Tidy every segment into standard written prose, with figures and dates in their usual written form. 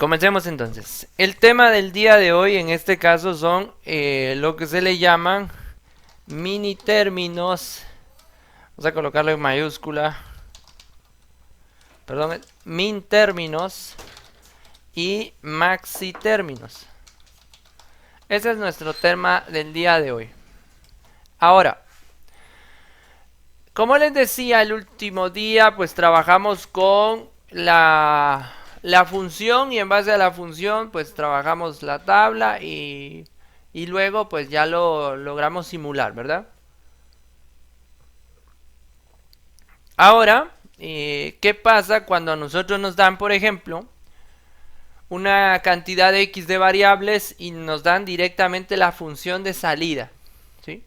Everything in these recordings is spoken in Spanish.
Comencemos entonces. El tema del día de hoy en este caso son lo que se le llaman mini términos. Vamos a colocarlo en mayúscula. Perdón, min términos y maxi términos. Ese es nuestro tema del día de hoy. Ahora, como les decía el último día, pues trabajamos con la función y en base a la función pues trabajamos la tabla y luego pues ya lo logramos simular, ¿verdad? Ahora, ¿qué pasa cuando a nosotros nos dan, por ejemplo, una cantidad de X de variables y nos dan directamente la función de salida? ¿Sí?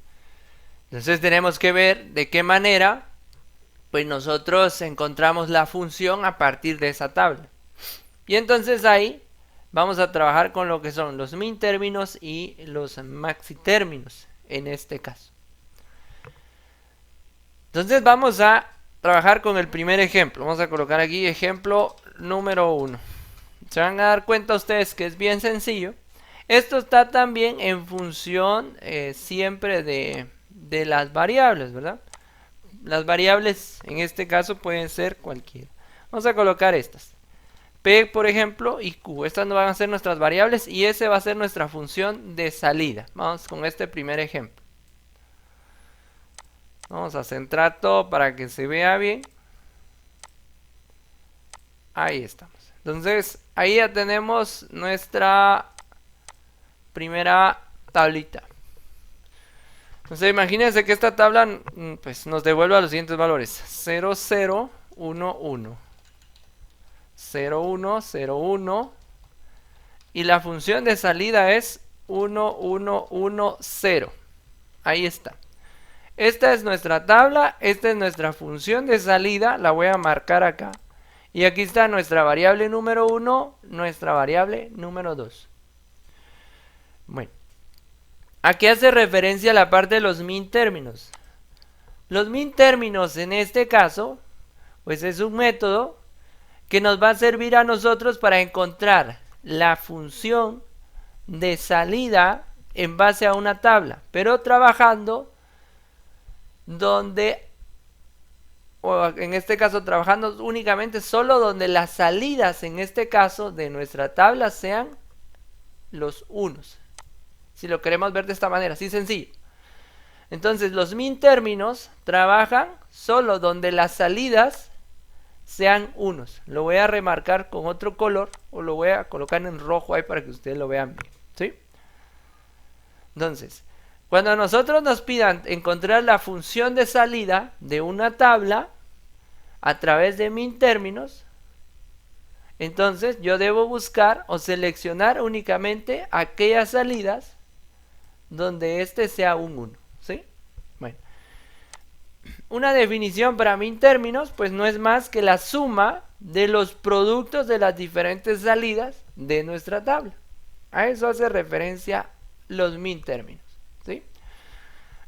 Entonces tenemos que ver de qué manera pues nosotros encontramos la función a partir de esa tabla. Y entonces ahí vamos a trabajar con lo que son los min términos y los maxi términos en este caso. Entonces vamos a trabajar con el primer ejemplo. Vamos a colocar aquí ejemplo número 1. Se van a dar cuenta ustedes que es bien sencillo. Esto está también en función siempre de las variables, ¿verdad? Las variables en este caso pueden ser cualquiera. Vamos a colocar estas. P, por ejemplo, y Q. Estas no van a ser nuestras variables y S va a ser nuestra función de salida. Vamos con este primer ejemplo. Vamos a centrar todo para que se vea bien. Ahí estamos. Entonces, ahí ya tenemos nuestra primera tablita. Entonces, imagínense que esta tabla pues, nos devuelva los siguientes valores. 0, 0, 1, 1. 0, 1, 0, 1. Y la función de salida es 1, 1, 1, 0. Ahí está. Esta es nuestra tabla, esta es nuestra función de salida, la voy a marcar acá. Y aquí está nuestra variable número 1, nuestra variable número 2. Bueno, ¿a qué hace referencia la parte de los min términos? Los min términos en este caso, pues es un método que nos va a servir a nosotros para encontrar la función de salida en base a una tabla, pero trabajando donde, o en este caso trabajando únicamente solo donde las salidas en este caso de nuestra tabla sean los unos. Si lo queremos ver de esta manera, así sencillo. Entonces los min términos trabajan solo donde las salidas sean unos. Lo voy a remarcar con otro color o lo voy a colocar en rojo ahí para que ustedes lo vean bien, ¿sí? Entonces, cuando a nosotros nos pidan encontrar la función de salida de una tabla a través de min términos, entonces yo debo buscar o seleccionar únicamente aquellas salidas donde este sea un 1, ¿sí? Bueno, una definición para min términos pues no es más que la suma de los productos de las diferentes salidas de nuestra tabla. A eso hace referencia los min términos, ¿sí?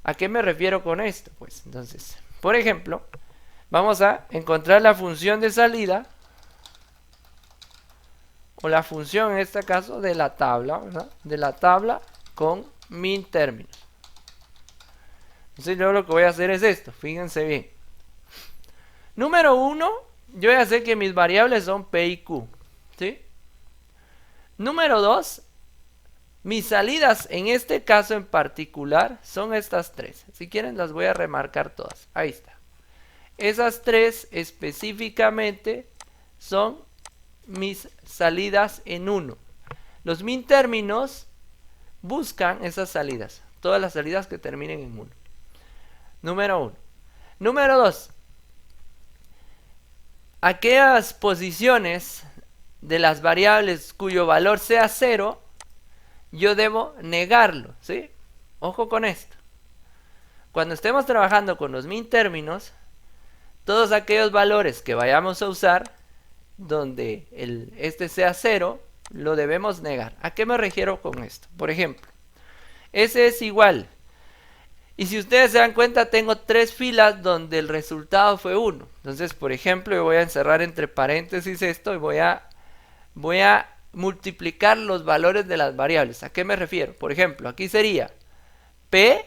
¿A qué me refiero con esto? Pues entonces, por ejemplo, vamos a encontrar la función de salida o la función en este caso de la tabla, ¿verdad? De la tabla con min términos. Entonces yo lo que voy a hacer es esto, fíjense bien. Número 1, yo ya sé que mis variables son P y Q, ¿sí? Número 2, mis salidas en este caso en particular son estas tres. Si quieren las voy a remarcar todas. Ahí está. Esas tres específicamente son mis salidas en 1. Los min términos buscan esas salidas. Todas las salidas que terminen en 1. Número 1. Número 2. Aquellas posiciones de las variables cuyo valor sea 0, yo debo negarlo, ¿sí? Ojo con esto. Cuando estemos trabajando con los min términos, todos aquellos valores que vayamos a usar, donde este sea 0, lo debemos negar. ¿A qué me refiero con esto? Por ejemplo, S es igual. Y si ustedes se dan cuenta, tengo 3 filas donde el resultado fue 1. Entonces, por ejemplo, yo voy a encerrar entre paréntesis esto y voy a multiplicar los valores de las variables. ¿A qué me refiero? Por ejemplo, aquí sería P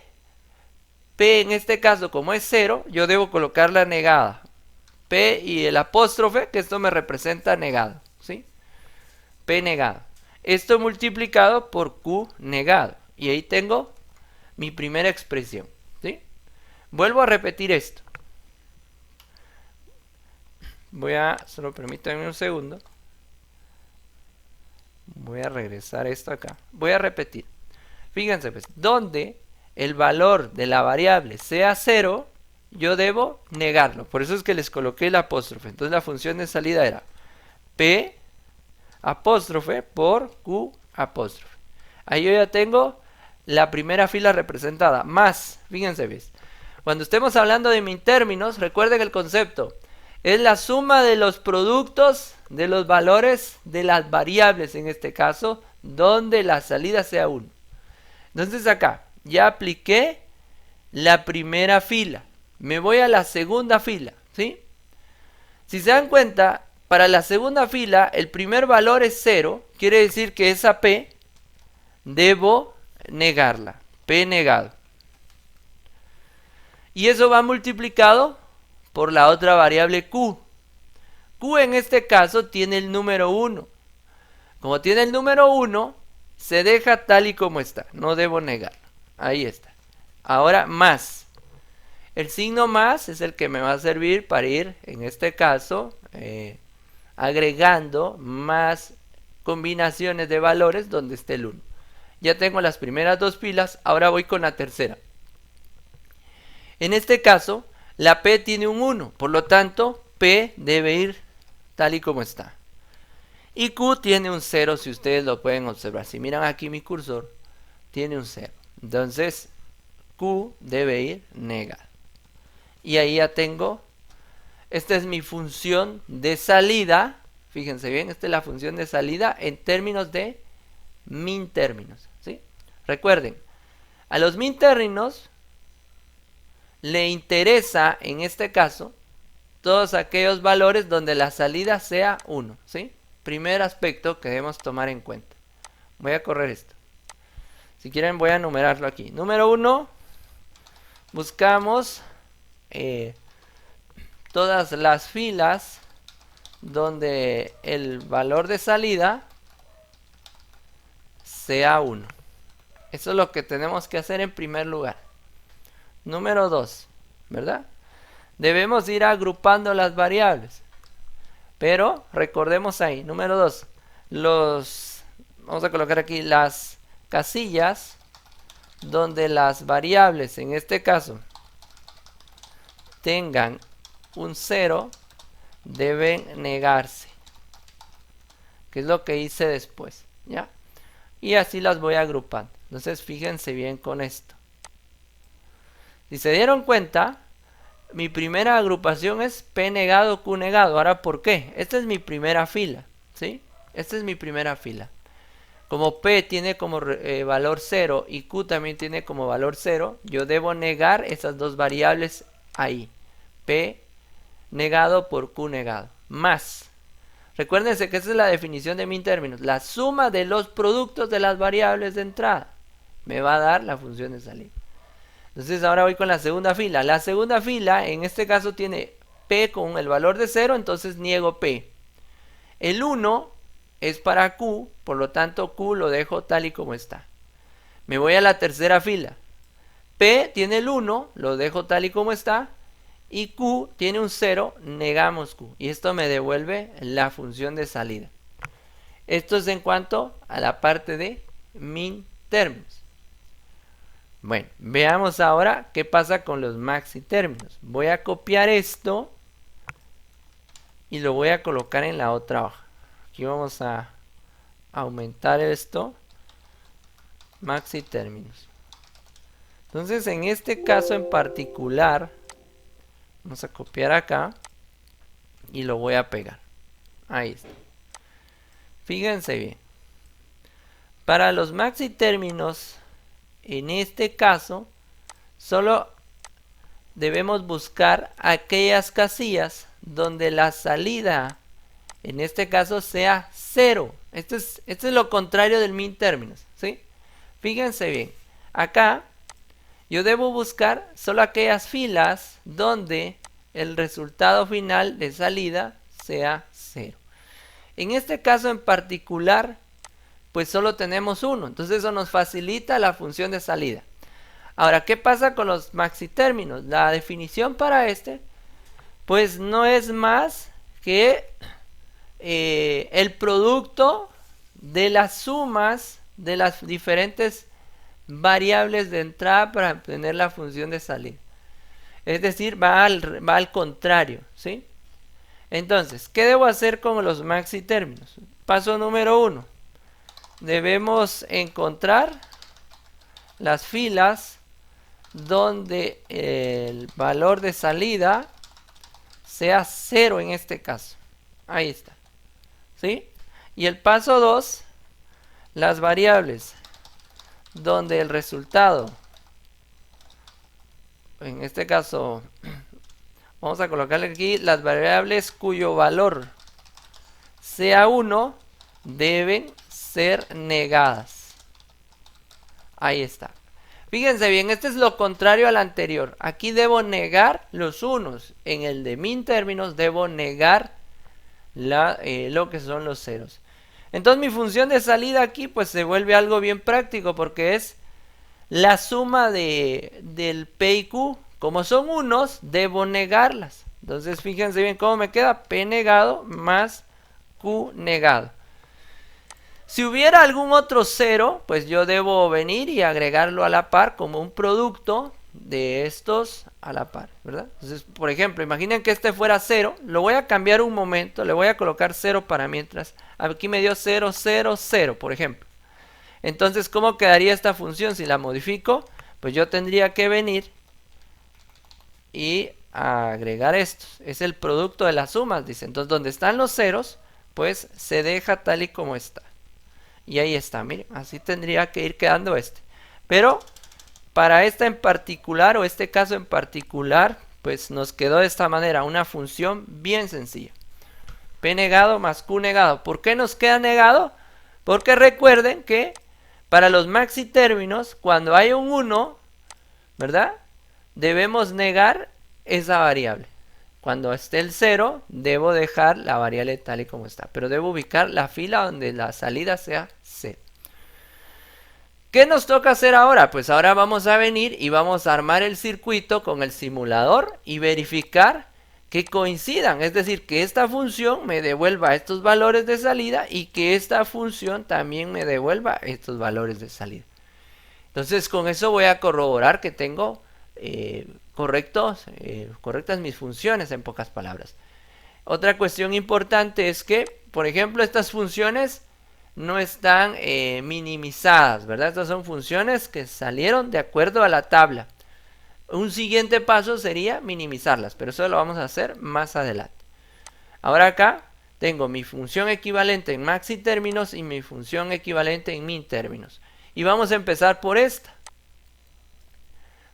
en este caso, como es 0, yo debo colocar la negada. P y el apóstrofe, que esto me representa negado, ¿sí? P negado. Esto multiplicado por Q negado. Y ahí tengo mi primera expresión, ¿sí? Vuelvo a repetir esto. Solo permítanme un segundo. Voy a regresar esto acá. Voy a repetir. Fíjense, pues, donde el valor de la variable sea 0, yo debo negarlo. Por eso es que les coloqué el apóstrofe. Entonces la función de salida era P apóstrofe por Q apóstrofe. Ahí yo ya tengo la primera fila representada. Más, fíjense, ¿ves? Cuando estemos hablando de min términos, recuerden el concepto. Es la suma de los productos de los valores de las variables, en este caso, donde la salida sea 1. Entonces acá ya apliqué la primera fila. Me voy a la segunda fila, ¿sí? Si se dan cuenta, para la segunda fila el primer valor es 0. Quiere decir que esa P debo negarla. P negado. Y eso va multiplicado por la otra variable Q. Q en este caso tiene el número 1. Como tiene el número 1, se deja tal y como está. No debo negarlo. Ahí está. Ahora más. El signo más es el que me va a servir para ir, en este caso, agregando más combinaciones de valores donde esté el 1. Ya tengo las primeras dos filas, ahora voy con la tercera. En este caso, la P tiene un 1, por lo tanto, P debe ir tal y como está. Y Q tiene un 0, si ustedes lo pueden observar. Si miran aquí mi cursor, tiene un 0. Entonces, Q debe ir negado. Y ahí ya tengo, esta es mi función de salida. Fíjense bien, esta es la función de salida en términos de min términos, ¿sí? Recuerden, a los min términos le interesa, en este caso, todos aquellos valores donde la salida sea 1, ¿sí? Primer aspecto que debemos tomar en cuenta. Voy a correr esto. Si quieren voy a numerarlo aquí. Número 1, buscamos todas las filas donde el valor de salida sea 1. Eso es lo que tenemos que hacer en primer lugar. Número 2, ¿verdad? Debemos ir agrupando las variables. Pero recordemos ahí, número 2, vamos a colocar aquí las casillas donde las variables, en este caso, tengan un 0, deben negarse. Que es lo que hice después, ¿ya? Y así las voy agrupando. Entonces fíjense bien con esto. Si se dieron cuenta, mi primera agrupación es P negado, Q negado. Ahora, ¿por qué? Esta es mi primera fila, ¿sí? Esta es mi primera fila. Como P tiene como valor 0 y Q también tiene como valor 0, yo debo negar esas dos variables ahí. P negado por Q negado. Más. Recuérdense que esa es la definición de min términos. La suma de los productos de las variables de entrada me va a dar la función de salida. Entonces ahora voy con la segunda fila. La segunda fila en este caso tiene P con el valor de 0, entonces niego P. El 1 es para Q, por lo tanto Q lo dejo tal y como está. Me voy a la tercera fila. P tiene el 1, lo dejo tal y como está. Y Q tiene un 0, negamos Q. Y esto me devuelve la función de salida. Esto es en cuanto a la parte de min términos. Bueno, veamos ahora qué pasa con los maxi términos. Voy a copiar esto y lo voy a colocar en la otra hoja. Aquí vamos a aumentar esto. Maxi términos. Entonces, en este caso en particular, vamos a copiar acá y lo voy a pegar. Ahí está. Fíjense bien. Para los maxi términos, en este caso, solo debemos buscar aquellas casillas donde la salida en este caso sea 0. Esto es lo contrario del min términos, ¿sí? Fíjense bien, acá yo debo buscar solo aquellas filas donde el resultado final de salida sea 0. En este caso en particular, pues solo tenemos 1, entonces eso nos facilita la función de salida. Ahora, ¿qué pasa con los maxitérminos? La definición para este, pues no es más que el producto de las sumas de las diferentes variables de entrada para obtener la función de salida. Es decir, va al contrario, ¿sí? Entonces, ¿qué debo hacer con los maxitérminos? Paso número 1. Debemos encontrar las filas donde el valor de salida sea 0 en este caso. Ahí está, ¿sí? Y el paso 2, las variables donde el resultado, en este caso, vamos a colocarle aquí las variables cuyo valor sea 1, deben ser negadas. Ahí está. Fíjense bien, este es lo contrario al anterior. Aquí debo negar los unos. En el de min términos debo negar lo que son los ceros. Entonces mi función de salida aquí pues se vuelve algo bien práctico porque es la suma del P y Q. Como son unos, debo negarlas. Entonces fíjense bien cómo me queda P negado más Q negado. Si hubiera algún otro cero, pues yo debo venir y agregarlo a la par como un producto de estos a la par, ¿verdad? Entonces, por ejemplo, imaginen que este fuera 0, lo voy a cambiar un momento, le voy a colocar 0 para mientras. Aquí me dio 0, 0, 0, por ejemplo. Entonces, ¿cómo quedaría esta función? Si la modifico, pues yo tendría que venir y agregar estos. Es el producto de las sumas, dice. Entonces, donde están los ceros, pues se deja tal y como está. Y ahí está, miren, así tendría que ir quedando este. Pero para esta en particular, o este caso en particular, pues nos quedó de esta manera, una función bien sencilla. P negado más Q negado. ¿Por qué nos queda negado? Porque recuerden que para los maxitérminos, cuando hay un 1, ¿verdad? Debemos negar esa variable. Cuando esté el 0, debo dejar la variable tal y como está. Pero debo ubicar la fila donde la salida sea 0. ¿Qué nos toca hacer ahora? Pues ahora vamos a venir y vamos a armar el circuito con el simulador y verificar que coincidan. Es decir, que esta función me devuelva estos valores de salida y que esta función también me devuelva estos valores de salida. Entonces con eso voy a corroborar que tengo correctas mis funciones, en pocas palabras. Otra cuestión importante es que, por ejemplo, estas funciones no están minimizadas, ¿verdad? Estas son funciones que salieron de acuerdo a la tabla. Un siguiente paso sería minimizarlas, pero eso lo vamos a hacer más adelante. Ahora acá tengo mi función equivalente en maxitérminos y mi función equivalente en min términos. Y vamos a empezar por esta.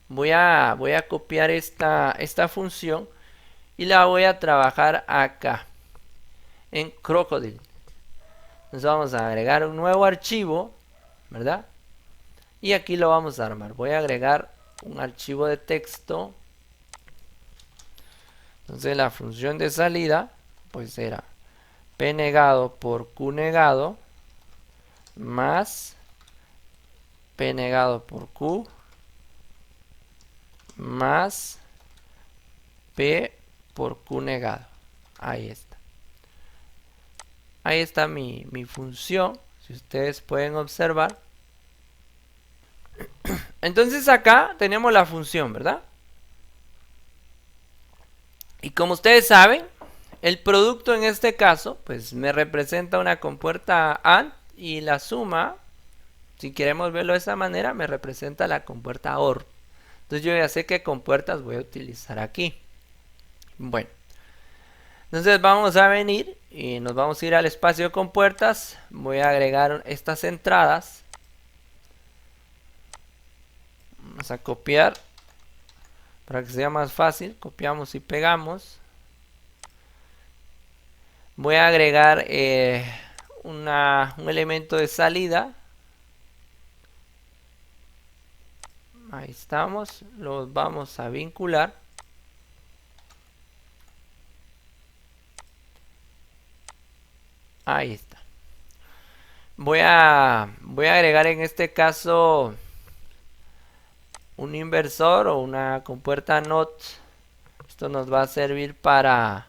Voy a copiar esta función y la voy a trabajar acá en Crocodile. Entonces vamos a agregar un nuevo archivo, ¿verdad? Y aquí lo vamos a armar. Voy a agregar un archivo de texto. Entonces la función de salida pues será P negado por Q negado más P negado por Q más P por Q negado. Ahí está. Ahí está mi función. Si ustedes pueden observar. Entonces acá tenemos la función, ¿verdad? Y como ustedes saben, el producto en este caso, pues me representa una compuerta AND y la suma, si queremos verlo de esa manera, me representa la compuerta OR. Entonces yo ya sé qué compuertas voy a utilizar aquí. Bueno, entonces vamos a venir y nos vamos a ir al espacio de compuertas. Voy a agregar estas entradas. Vamos a copiar para que sea más fácil. Copiamos y pegamos. Voy a agregar un elemento de salida. Ahí estamos, los vamos a vincular. Ahí está. Voy a agregar en este caso un inversor o una compuerta NOT. Esto nos va a servir para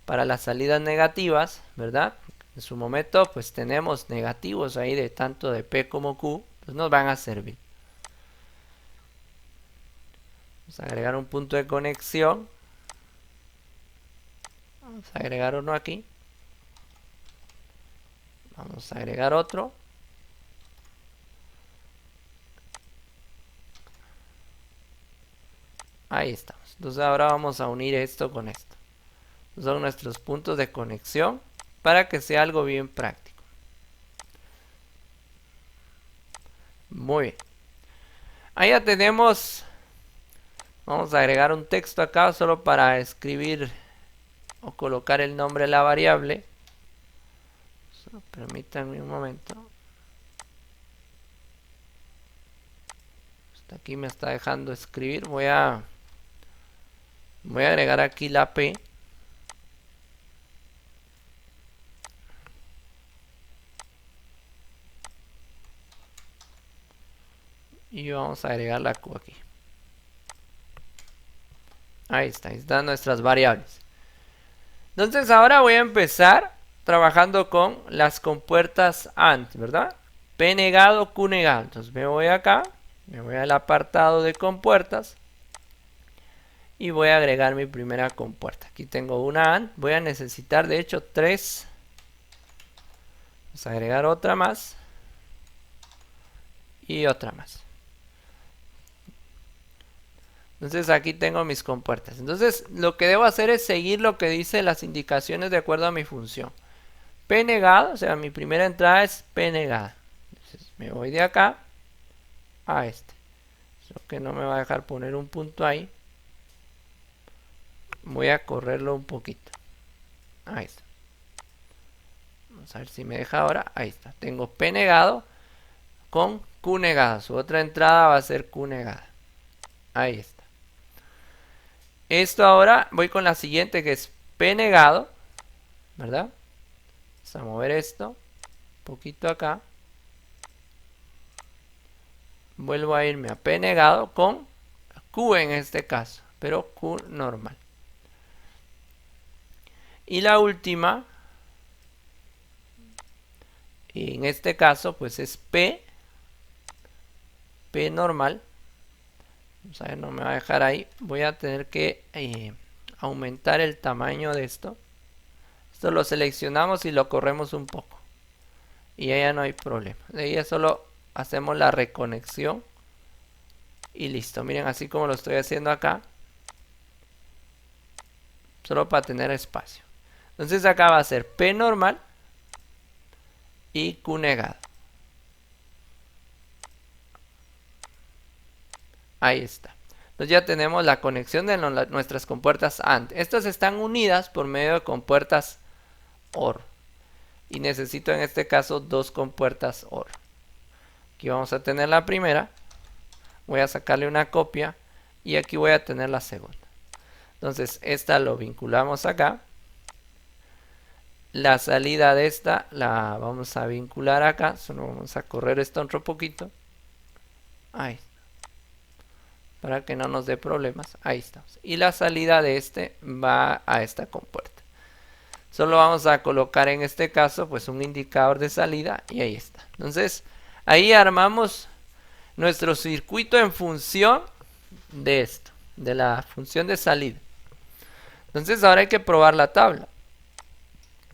las salidas negativas, ¿verdad? En su momento pues tenemos negativos ahí de tanto de P como Q, pues nos van a servir. Vamos a agregar un punto de conexión. Vamos a agregar uno aquí. Vamos a agregar otro. Ahí estamos. Entonces ahora vamos a unir esto con esto. Son nuestros puntos de conexión para que sea algo bien práctico. Muy bien. Ahí ya tenemos. Vamos a agregar un texto acá solo para escribir o colocar el nombre de la variable. Solo permítanme un momento. Hasta aquí me está dejando escribir. Voy a agregar aquí la P. Y vamos a agregar la Q aquí. Ahí están nuestras variables. Entonces ahora voy a empezar trabajando con las compuertas AND, ¿verdad? P negado, Q negado. Entonces me voy acá, me voy al apartado de compuertas y voy a agregar mi primera compuerta. Aquí tengo una AND, voy a necesitar de hecho 3. Vamos a agregar otra más y otra más. Entonces aquí tengo mis compuertas. Entonces lo que debo hacer es seguir lo que dice las indicaciones de acuerdo a mi función. P negado, o sea, mi primera entrada es P negada. Entonces me voy de acá a este. Solo que no me va a dejar poner un punto ahí. Voy a correrlo un poquito. Ahí está. Vamos a ver si me deja ahora. Ahí está. Tengo P negado con Q negada. Su otra entrada va a ser Q negada. Ahí está. Esto ahora voy con la siguiente que es P negado, ¿verdad? Vamos a mover esto un poquito acá. Vuelvo a irme a P negado con Q en este caso, pero Q normal. Y la última, en este caso, pues es P normal. Vamos a ver, no me va a dejar ahí. Voy a tener que aumentar el tamaño de esto. Esto lo seleccionamos y lo corremos un poco. Y ya no hay problema. De ahí ya solo hacemos la reconexión. Y listo. Miren, así como lo estoy haciendo acá. Solo para tener espacio. Entonces acá va a ser P normal y Q negado. Ahí está. Entonces ya tenemos la conexión de nuestras compuertas AND. Estas están unidas por medio de compuertas OR. Y necesito en este caso dos compuertas OR. Aquí vamos a tener la primera. Voy a sacarle una copia. Y aquí voy a tener la segunda. Entonces esta lo vinculamos acá. La salida de esta la vamos a vincular acá. Solo vamos a correr esto otro poquito. Ahí. Para que no nos dé problemas. Ahí estamos. Y la salida de este va a esta compuerta. Solo vamos a colocar en este caso pues un indicador de salida y ahí está. Entonces ahí armamos nuestro circuito en función de esto, de la función de salida. Entonces ahora hay que probar la tabla.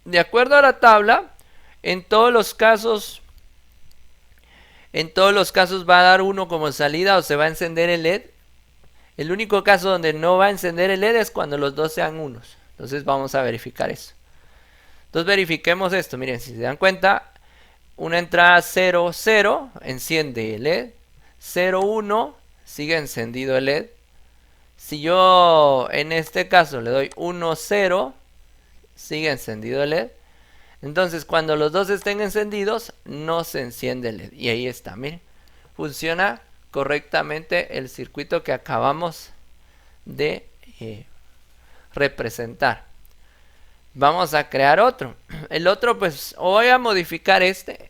De acuerdo a la tabla, en todos los casos va a dar 1 como salida o se va a encender el LED. El único caso donde no va a encender el LED es cuando los dos sean unos. Entonces vamos a verificar eso. Entonces verifiquemos esto. Miren, si se dan cuenta, una entrada 0, 0 enciende el LED. 0, 1 sigue encendido el LED. Si yo en este caso le doy 1, 0, sigue encendido el LED. Entonces cuando los dos estén encendidos no se enciende el LED. Y ahí está, miren. Funciona correctamente el circuito que acabamos de representar. Vamos a crear otro. El otro pues voy a modificar este.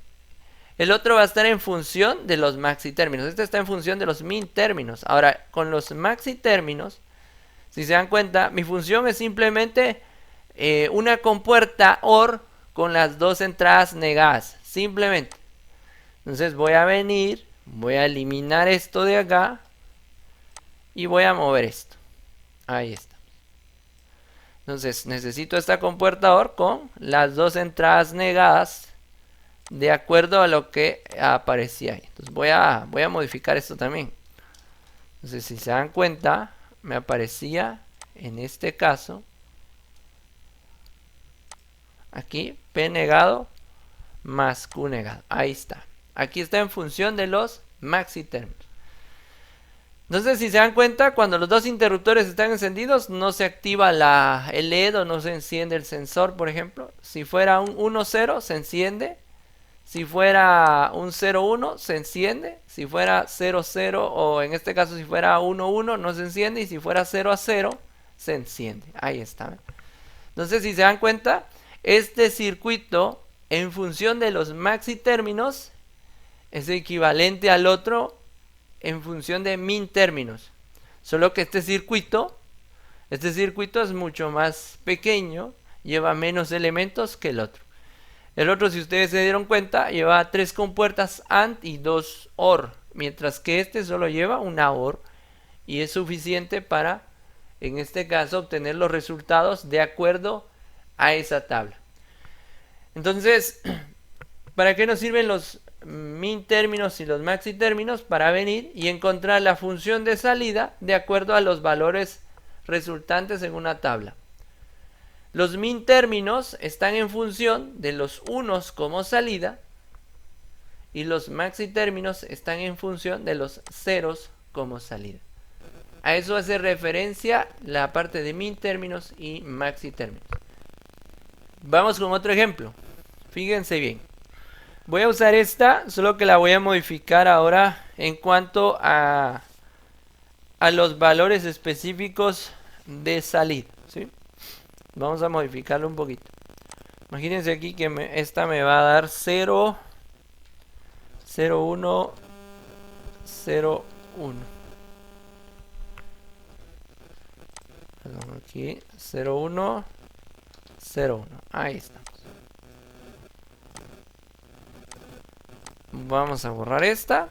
El otro va a estar en función de los maxi términos. Este está en función de los min términos. Ahora, con los maxi términos, si se dan cuenta, mi función es simplemente una compuerta OR con las dos entradas negadas. Simplemente. Entonces voy a venir, voy a eliminar esto de acá y voy a mover esto. Ahí está. Entonces necesito esta compuerta OR con las dos entradas negadas de acuerdo a lo que aparecía ahí. Entonces voy a modificar esto también. Entonces si se dan cuenta, me aparecía en este caso aquí P negado más Q negado. Ahí está. Aquí está en función de los maxi términos. Entonces si se dan cuenta, cuando los dos interruptores están encendidos no se activa el LED o no se enciende el sensor, por ejemplo. Si fuera un 1-0 se enciende. Si fuera un 0-1 se enciende. Si fuera 0-0 o en este caso si fuera 1-1 no se enciende. Y si fuera 0-0 se enciende. Ahí está. Entonces si se dan cuenta, este circuito en función de los maxi términos es equivalente al otro en función de min términos. Solo que este circuito es mucho más pequeño, lleva menos elementos que el otro. El otro, si ustedes se dieron cuenta, lleva 3 compuertas AND y 2 OR, mientras que este solo lleva una OR y es suficiente para, en este caso, obtener los resultados de acuerdo a esa tabla. Entonces, ¿para qué nos sirven los min términos y los maxi términos? Para venir y encontrar la función de salida de acuerdo a los valores resultantes en una tabla. Los min términos están en función de los unos como salida y los maxi términos están en función de los ceros como salida. A eso hace referencia la parte de min términos y maxi términos. Vamos con otro ejemplo. Fíjense bien. Voy a usar esta, solo que la voy a modificar ahora en cuanto a los valores específicos de salida, ¿sí? Vamos a modificarlo un poquito. Imagínense aquí que esta me va a dar 0, 0, 1, 0, 1. Perdón, aquí 0, 1, 0, 1. Ahí está. Vamos a borrar esta.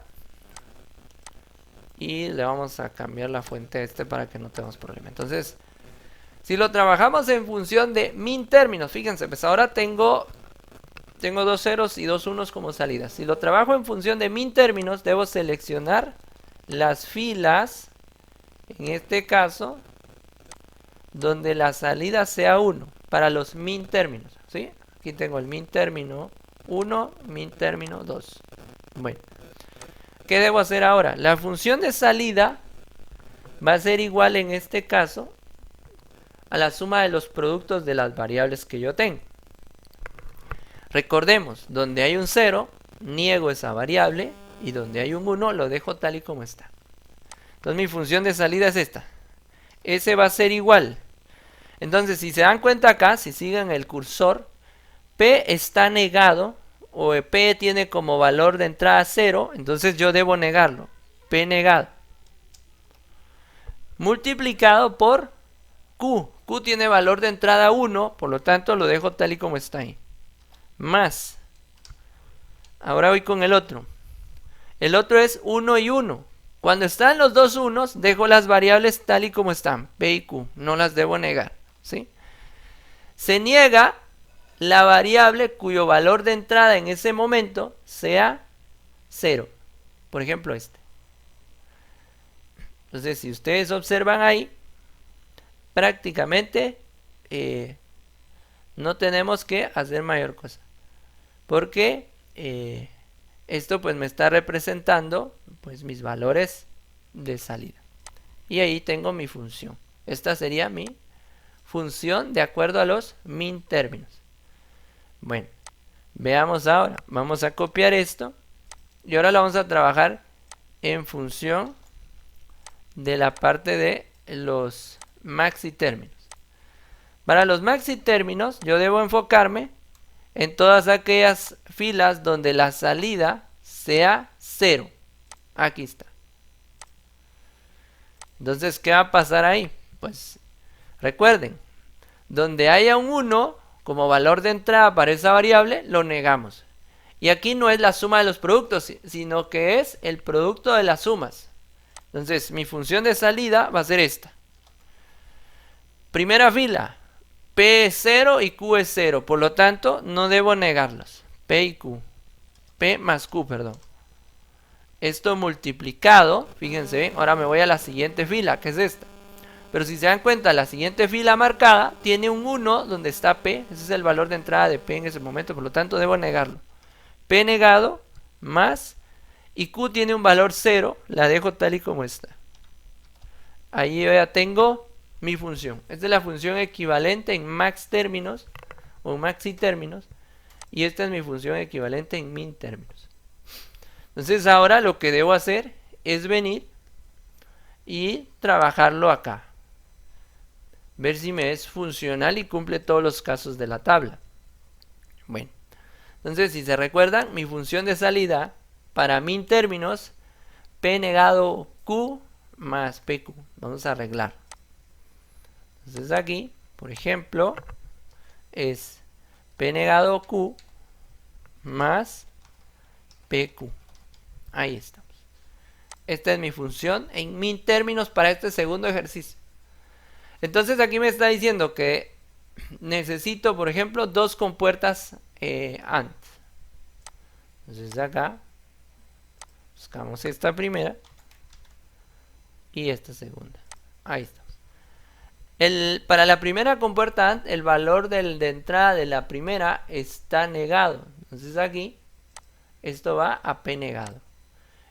Y le vamos a cambiar la fuente a este para que no tengamos problema. Entonces, si lo trabajamos en función de min términos, fíjense, pues ahora tengo 2 ceros y 2 unos como salida. Si lo trabajo en función de min términos, debo seleccionar las filas, en este caso, donde la salida sea 1, para los min términos, ¿sí? Aquí tengo el min término 1, min término 2. Bueno, ¿qué debo hacer ahora? La función de salida va a ser igual en este caso a la suma de los productos de las variables que yo tengo. Recordemos, donde hay un 0, niego esa variable, y donde hay un 1, lo dejo tal y como está. Entonces mi función de salida es esta. Ese va a ser igual. Entonces, si se dan cuenta acá, si siguen el cursor, P está negado, o P tiene como valor de entrada 0, entonces yo debo negarlo. P negado. Multiplicado por Q. Q tiene valor de entrada 1, por lo tanto lo dejo tal y como está ahí. Más. Ahora voy con el otro. El otro es 1 y 1. Cuando están los dos unos, dejo las variables tal y como están. P y Q. No las debo negar, ¿sí? Se niega la variable cuyo valor de entrada en ese momento sea 0. Por ejemplo, este. Entonces, si ustedes observan ahí, prácticamente no tenemos que hacer mayor cosa, porque esto pues me está representando pues mis valores de salida, y ahí tengo mi función. Esta sería mi función de acuerdo a los min términos. Bueno, veamos ahora. Vamos a copiar esto y ahora lo vamos a trabajar en función de la parte de los maxi términos. Para los maxi términos yo debo enfocarme en todas aquellas filas donde la salida sea 0. Aquí está. Entonces, ¿qué va a pasar ahí? Pues recuerden, donde haya un 1 como valor de entrada para esa variable, lo negamos. Y aquí no es la suma de los productos, sino que es el producto de las sumas. Entonces, mi función de salida va a ser esta. Primera fila, P es 0 y Q es 0. Por lo tanto, no debo negarlos. P y Q. P más Q, perdón. Esto multiplicado, fíjense bien, ahora me voy a la siguiente fila, que es esta. Pero si se dan cuenta, la siguiente fila marcada tiene un 1 donde está P. Ese es el valor de entrada de P en ese momento, por lo tanto debo negarlo. P negado más, y Q tiene un valor 0, la dejo tal y como está. Ahí yo ya tengo mi función. Esta es la función equivalente en max términos o maxi términos, y esta es mi función equivalente en min términos. Entonces ahora lo que debo hacer es venir y trabajarlo acá. Ver si me es funcional y cumple todos los casos de la tabla. Bueno, entonces si se recuerdan, mi función de salida para min términos, P negado Q más PQ. Vamos a arreglar. Entonces aquí, por ejemplo, es P negado Q más PQ. Ahí estamos. Esta es mi función en min términos para este segundo ejercicio. Entonces aquí me está diciendo que necesito, por ejemplo, dos compuertas AND. Entonces acá buscamos esta primera y esta segunda. Ahí estamos. Para la primera compuerta AND, el valor de entrada de la primera está negado. Entonces aquí esto va a P negado.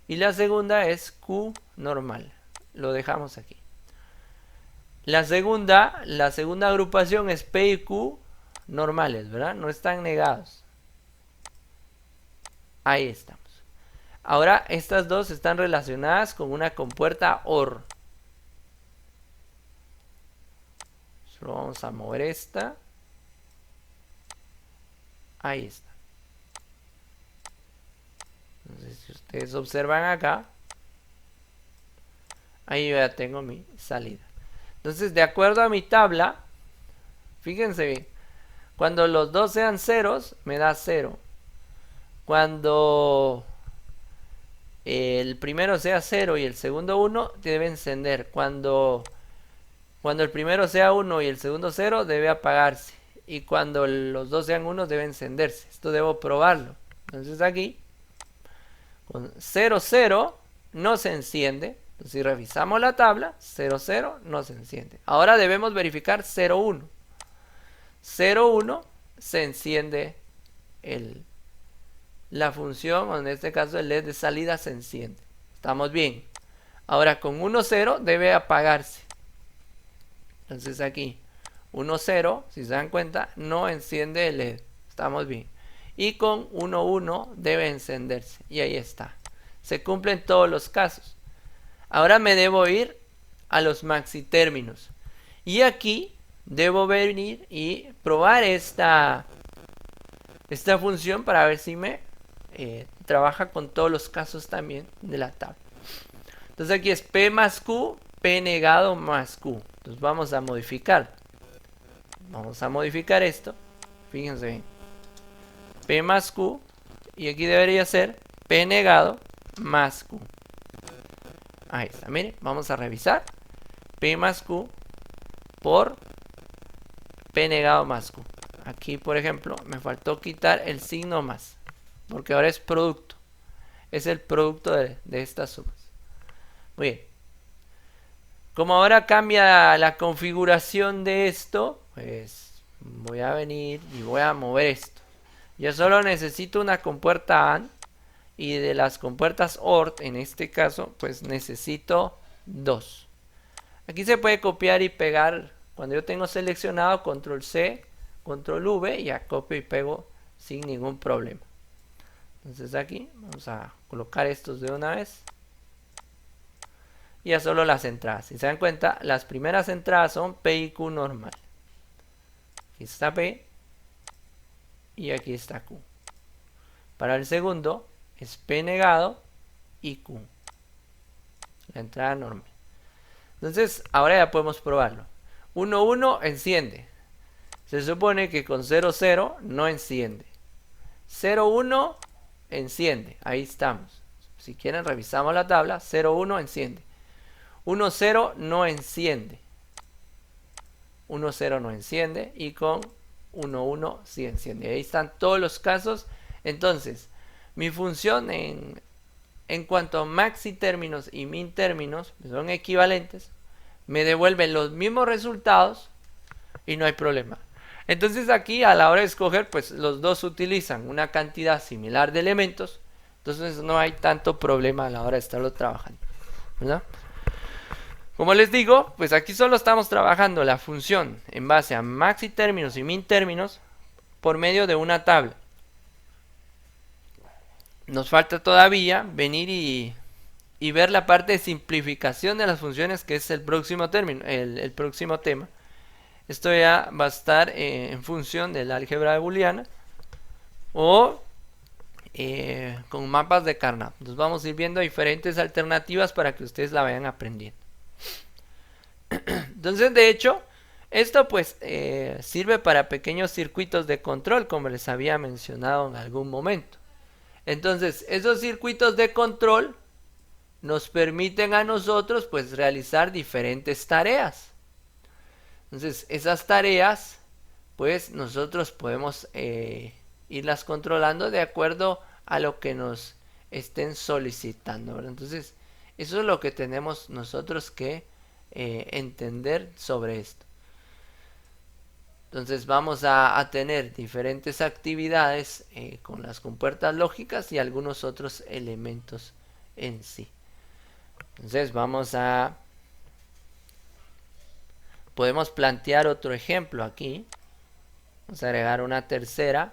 Y la segunda es Q normal. Lo dejamos aquí. La segunda agrupación es P y Q normales, ¿verdad? No están negados. Ahí estamos. Ahora estas dos están relacionadas con una compuerta OR. Solo vamos a mover esta. Ahí está. Entonces, si ustedes observan acá, ahí yo ya tengo mi salida. Entonces, de acuerdo a mi tabla, fíjense bien, cuando los dos sean ceros, me da 0. Cuando el primero sea 0 y el segundo 1, debe encender. Cuando el primero sea 1 y el segundo 0, debe apagarse. Y cuando los dos sean 1, debe encenderse. Esto debo probarlo. Entonces aquí, con 0, 0, no se enciende. Entonces, si revisamos la tabla, 0, 0 no se enciende. Ahora debemos verificar 0, 1. 0, 1 se enciende la función, o en este caso el LED de salida se enciende. Estamos bien. Ahora con 1, 0 debe apagarse. Entonces aquí 1, 0, si se dan cuenta, no enciende el LED. Estamos bien. Y con 1, 1 debe encenderse. Y ahí está. Se cumplen todos los casos. Ahora me debo ir a los maxi términos. Y aquí debo venir y probar esta función para ver si me trabaja con todos los casos también de la tabla. Entonces aquí es P más Q, P negado más Q. Entonces vamos a modificar. Vamos a modificar esto. Fíjense bien. P más Q. Y aquí debería ser P negado más Q. Ahí está, miren, vamos a revisar. P más Q por P negado más Q. Aquí, por ejemplo, me faltó quitar el signo más, porque ahora es producto. Es el producto de estas sumas. Muy bien. Como ahora cambia la configuración de esto, pues voy a venir y voy a mover esto. Yo solo necesito una compuerta AND. Y de las compuertas OR, en este caso, pues necesito 2. Aquí se puede copiar y pegar Cuando yo tengo seleccionado, control C, control V, ya copio y pego sin ningún problema. Entonces aquí vamos a colocar estos de una vez. Y ya solo las entradas. Si se dan cuenta, las primeras entradas son P y Q normal. Aquí está P y aquí está Q. Para el segundo es P negado y Q. La entrada normal. Entonces ahora ya podemos probarlo. 1, 1 enciende. Se supone que con 0, 0 no enciende. 0, 1 enciende. Ahí estamos. Si quieren revisamos la tabla. 0, 1 enciende. 1, 0 no enciende. 1, 0 no enciende. Y con 1, 1 sí enciende. Ahí están todos los casos. Entonces, mi función en cuanto a maxi términos y min términos son equivalentes. Me devuelven los mismos resultados y no hay problema. Entonces aquí a la hora de escoger, pues los dos utilizan una cantidad similar de elementos. Entonces no hay tanto problema a la hora de estarlo trabajando, ¿verdad? Como les digo, pues aquí solo estamos trabajando la función en base a maxi términos y min términos por medio de una tabla. Nos falta todavía venir y ver la parte de simplificación de las funciones, que es el próximo término, el próximo tema. Esto ya va a estar en función del álgebra de booleana o con mapas de Carnot. Entonces vamos a ir viendo diferentes alternativas para que ustedes la vayan aprendiendo. Entonces, de hecho, esto pues sirve para pequeños circuitos de control, como les había mencionado en algún momento. Entonces, esos circuitos de control nos permiten a nosotros pues realizar diferentes tareas. Entonces, esas tareas pues nosotros podemos irlas controlando de acuerdo a lo que nos estén solicitando, ¿verdad? Entonces, eso es lo que tenemos nosotros que entender sobre esto. Entonces vamos a tener diferentes actividades con las compuertas lógicas y algunos otros elementos en sí. Entonces podemos plantear otro ejemplo aquí. Vamos a agregar una tercera